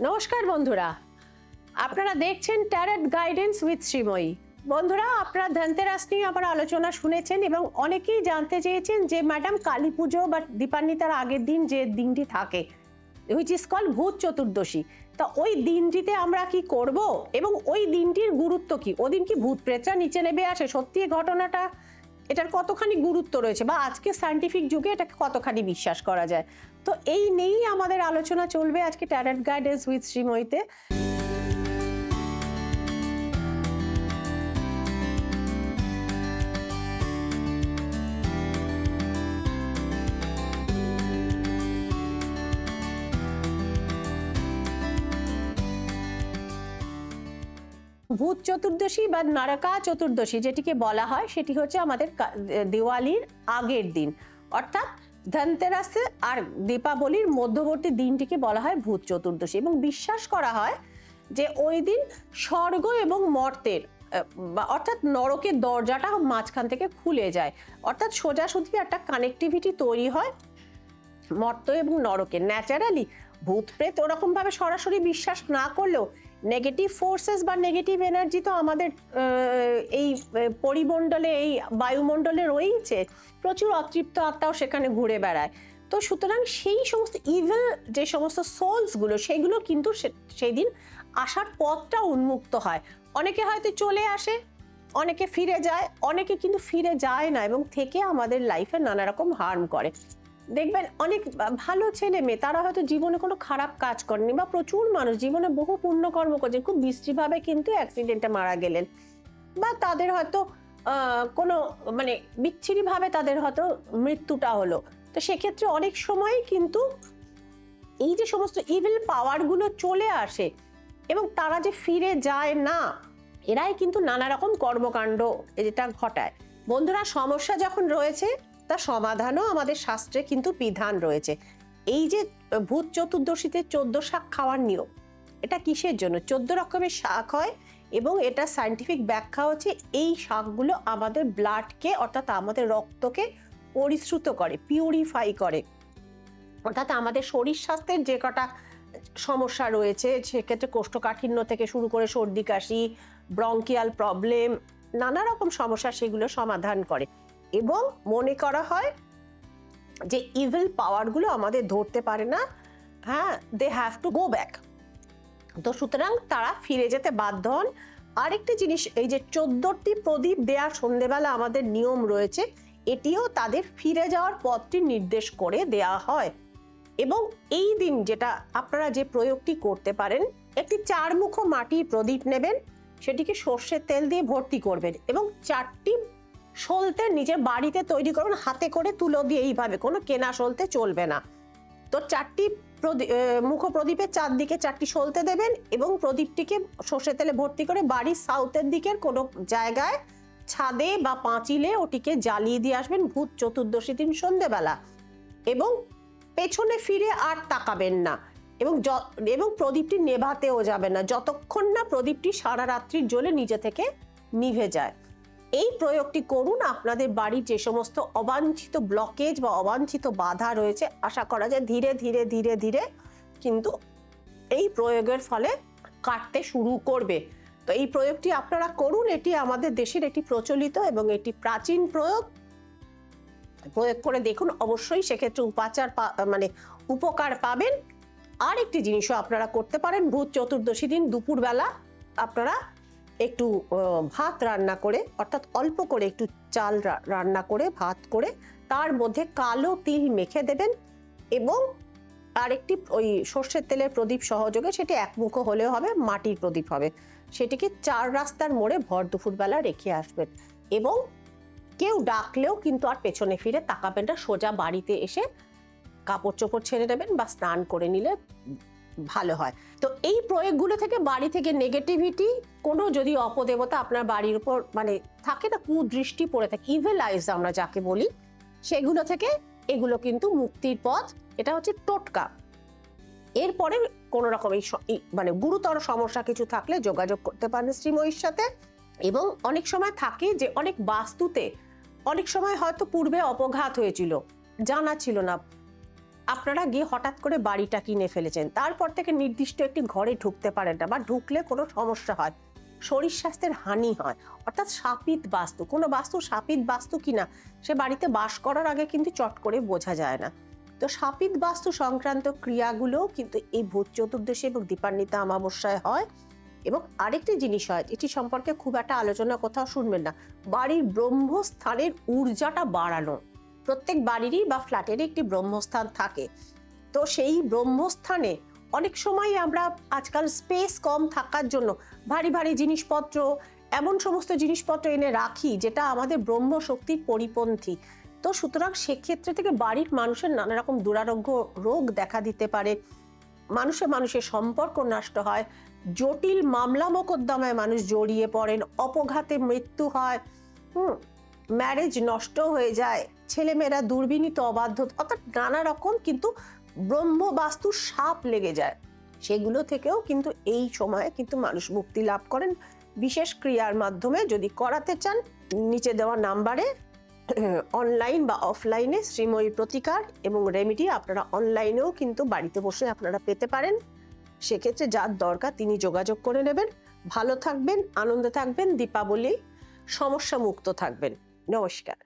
নমস্কার বন্ধুরা, আপনারা দেখছেন ট্যারট গাইডেন্স উইথ শ্রীময়ী। বন্ধুরা, আপনারা ধনতেরাস নিয়ে আবার আলোচনা শুনেছেন এবং অনেকেই জানতে চেয়েছেন যে ম্যাডাম কালী পুজো বা দীপান্বিতার আগের দিন যে দিনটি থাকে, হুইচ ইজ কল্ড ভূত চতুর্দশী, তা ওই দিনটিতে আমরা কি করব এবং ওই দিনটির গুরুত্ব কি? ওদিন কি ভূত প্রেতরা নিচে নেমে আসে? সত্যি এই ঘটনাটা, এটার কতখানি গুরুত্ব রয়েছে বা আজকে সায়েন্টিফিক যুগে এটাকে কতখানি বিশ্বাস করা যায়? তো এই নিয়েই আমাদের আলোচনা চলবে আজকে ট্যারট গাইডেন্স উইথ শ্রীময়ীতে। ভূত চতুর্দশী বা নরকা চতুর্দশী যেটিকে বলা হয়, সেটি হচ্ছে আমাদের দিওয়ালির আগের দিন, অর্থাৎ ধনতেরাসে আর দীপাবলির মধ্যবর্তী দিনটিকে বলা হয় ভূত চতুর্দশী। এবং বিশ্বাস করা হয় যে ওই দিন স্বর্গ এবং মর্তের অর্থাৎ নরকের দরজাটা মাঝখান থেকে খুলে যায়, অর্থাৎ সোজাসুজি একটা কানেক্টিভিটি তৈরি হয় মর্ত এবং নরকের। ন্যাচারালি ভূত প্রেত ওরকম ভাবে সরাসরি বিশ্বাস না করলেও নেগেটিভ ফোর্সেস বা নেগেটিভ এনার্জি তো আমাদের এই পরিমণ্ডলে, এই বায়ুমণ্ডলে রয়েছে, প্রচুর অতৃপ্ত আত্মাও সেখানে ঘুরে বেড়ায়। তো সুতরাং সেই সমস্ত ইভিল যে সমস্ত সোলসগুলো, সেগুলো কিন্তু সেই দিন আসার পথটা উন্মুক্ত হয়। অনেকে হয়তো চলে আসে, অনেকে ফিরে যায়, অনেকে কিন্তু ফিরে যায় না এবং থেকে আমাদের লাইফে নানা রকম হার্ম করে। দেখবেন অনেক ভালো ছেলে মেয়ে, তারা হয়তো জীবনে কোনো খারাপ কাজ করেনি, বা প্রচুর মানুষ জীবনে বহু পুণ্যকর্ম করছেন, খুব বিশ্রীভাবে কিন্তু অ্যাক্সিডেন্টে মারা গেলেন, বা তাদের হয়তো কোনো মানে বিচ্ছিরিভাবে তাদের হয়তো মৃত্যুটা হলো। তো সেক্ষেত্রে অনেক সময় কিন্তু এই যে সমস্ত ইভিল পাওয়ারগুলো চলে আসে এবং তারা যে ফিরে যায় না, এরাই কিন্তু নানা রকম কর্মকাণ্ড যেটা ঘটায়। বন্ধুরা, সমস্যা যখন রয়েছে তার সমাধানও আমাদের শাস্ত্রে কিন্তু বিধান রয়েছে। এই যে ভূত চতুর্দশীতে 14 শাক খাওয়ার নিয়ম, এটা কিসের জন্য? 14 রকমের শাক হয় এবং এটা সায়েন্টিফিক ব্যাখ্যা হচ্ছে এই শাকগুলো আমাদের ব্লাডকে, অর্থাৎ আমাদের রক্তকে পরিশ্রুত করে, পিউরিফাই করে, অর্থাৎ আমাদের শরীর স্বাস্থ্যের যে কটা সমস্যা রয়েছে, সেক্ষেত্রে কোষ্ঠকাঠিন্য থেকে শুরু করে সর্দি কাশি, ব্রঙ্কিয়াল প্রবলেম, নানা রকম সমস্যা, সেগুলো সমাধান করে। এবং মনে করা হয় যে ইভিল পাওয়ারগুলো আমাদের ধরতে পারে না, হ্যাঁ, they have to go back. তো সুতরাং তারা ফিরে যেতে বাধ্য হন। আরেকটি জিনিস, এই যে 14টি প্রদীপ দেয়া সন্ধেবেলা আমাদের নিয়ম রয়েছে, এটিও তাদের ফিরে যাওয়ার পথটি নির্দেশ করে দেয়া হয়। এবং এই দিন যেটা আপনারা যে প্রয়োগটি করতে পারেন, একটি 4 মুখ মাটির প্রদীপ নেবেন, সেটিকে সর্ষের তেল দিয়ে ভর্তি করবেন এবং 4টি সলতে নিজের বাড়িতে তৈরি করুন, হাতে করে তুলো দিয়ে, এইভাবে, কোনো কেনা সলতে চলবে না। তো 4টি মুখ প্রদীপের চারদিকে 4টি সলতে দেবেন এবং প্রদীপটিকে সর্ষের তেলে ভর্তি করে বাড়ির সাউথের দিকের কোনো জায়গায়, ছাদে বা পাঁচিলে ওটিকে জ্বালিয়ে দিয়ে আসবেন ভূত চতুর্দশী দিন সন্ধ্যেবেলা। এবং পেছনে ফিরে আর তাকাবেন না এবং প্রদীপটি নেভাতেও যাবে না যতক্ষণ না প্রদীপটি সারা রাত্রির জ্বলে নিজে থেকে নিভে যায়। এই প্রয়োগটি করুন, আপনাদের বাড়ির যে সমস্ত অবাঞ্ছিত ব্লকেজ বা অবাঞ্ছিত বাধা রয়েছে, আশা করা যায় ধীরে ধীরে ধীরে ধীরে কিন্তু এই প্রয়োগের ফলে কাটতে শুরু করবে। তো এই প্রয়োগটি আপনারা করুন, এটি আমাদের দেশের একটি প্রচলিত এবং এটি প্রাচীন প্রয়োগ করে দেখুন, অবশ্যই সেক্ষেত্রে উপকার পাবেন। আর একটি জিনিসও আপনারা করতে পারেন, ভূত চতুর্দশী দিন দুপুরবেলা আপনারা একটু ভাত রান্না করে, অর্থাৎ অল্প করে একটু চাল রান্না করে, ভাত করে, তার মধ্যে কালো তিল মেখে দেবেন এবং আরেকটি ওই সর্ষের তেলের প্রদীপ সহযোগে, সেটি একমুখ হলেও হবে, মাটির প্রদীপ হবে, সেটিকে 4 রাস্তার মোড়ে ভর দুপুরবেলা রেখে আসবেন। এবং কেউ ডাকলেও কিন্তু আর পেছনে ফিরে তাকাবেন না, সোজা বাড়িতে এসে কাপড় চোপড় ছেড়ে নেবেন বা স্নান করে নিলে ভালো হয়। তো এই প্রয়োগগুলো থেকে বাড়ি থেকে নেগেটিভিটি, কোনো যদি অপদেবতা আপনার বাড়ির উপর মানে থাকে না, কুদৃষ্টি পড়ে থাকে, ইভিল আইজ আমরা যাকে বলি, সেগুলো থেকে এগুলো কিন্তু মুক্তির পথ। এটা হচ্ছে টোটকা। এরপরে কোনো রকম মানে গুরুতর সমস্যা কিছু থাকলে যোগাযোগ করতে পারেন শ্রীময়ীর সাথে। এবং অনেক সময় থাকে যে অনেক বাস্তুতে অনেক সময় হয়তো পূর্বে অপঘাত হয়েছিল, জানা ছিল না, আপনারা গিয়ে হঠাৎ করে বাড়িটা কিনে ফেলেছেন, তারপর থেকে নির্দিষ্ট একটি ঘরে ঢুকতে পারেন না, বা ঢুকলে কোনো সমস্যা হয়, শরীর স্বাস্থ্যের হানি হয়, অর্থাৎ শাপিত বাস্তু, কোনো বাস্তু শাপিত বাস্তু কিনা সে বাড়িতে বাস করার আগে কিন্তু চট করে বোঝা যায় না। তো শাপিত বাস্তু সংক্রান্ত ক্রিয়াগুলো কিন্তু এই ভূত চতুর্দশী এবং দীপান্বিতা অমাবস্যায় হয়। এবং আরেকটি জিনিস হয়, এটি সম্পর্কে খুব একটা আলোচনা কোথাও শুনবেন না, বাড়ির ব্রহ্মস্থানের ঊর্জাটা বাড়ানো। প্রত্যেক বাড়িরই বা ফ্ল্যাটেরই একটি ব্রহ্মস্থান থাকে। তো সেই ব্রহ্মস্থানে অনেক সময় আমরা আজকাল স্পেস কম থাকার জন্য ভারী ভারী জিনিসপত্র, এমন সমস্ত জিনিসপত্র এনে রাখি যেটা আমাদের ব্রহ্ম শক্তির পরিপন্থী। তো সুতরাং সেক্ষেত্রে থেকে বাড়ির মানুষের নানা রকম দুরারোগ্য রোগ দেখা দিতে পারে, মানুষের সম্পর্ক নষ্ট হয়, জটিল মামলা মোকদ্দমায় মানুষ জড়িয়ে পড়েন, অপঘাতে মৃত্যু হয়, ম্যারেজ নষ্ট হয়ে যায়, ছেলেমেয়েরা দুর্বিনীত অবাধ্য, অর্থাৎ নানা রকম কিন্তু ব্রহ্মবাস্তুর শাপ লেগে যায়। সেগুলো থেকেও কিন্তু এই সময়ে কিন্তু মানুষ মুক্তি লাভ করেন বিশেষ ক্রিয়ার মাধ্যমে। যদি করাতে চান, নিচে দেওয়া নাম্বারে অনলাইন বা অফলাইনে শ্রীময়ী প্রতিকার এবং রেমেডি আপনারা অনলাইনেও কিন্তু বাড়িতে বসে আপনারা পেতে পারেন। সেক্ষেত্রে যার দরকার তিনি যোগাযোগ করে নেবেন। ভালো থাকবেন, আনন্দে থাকবেন, দীপাবলি সমস্যা মুক্ত থাকবেন। নমস্কার।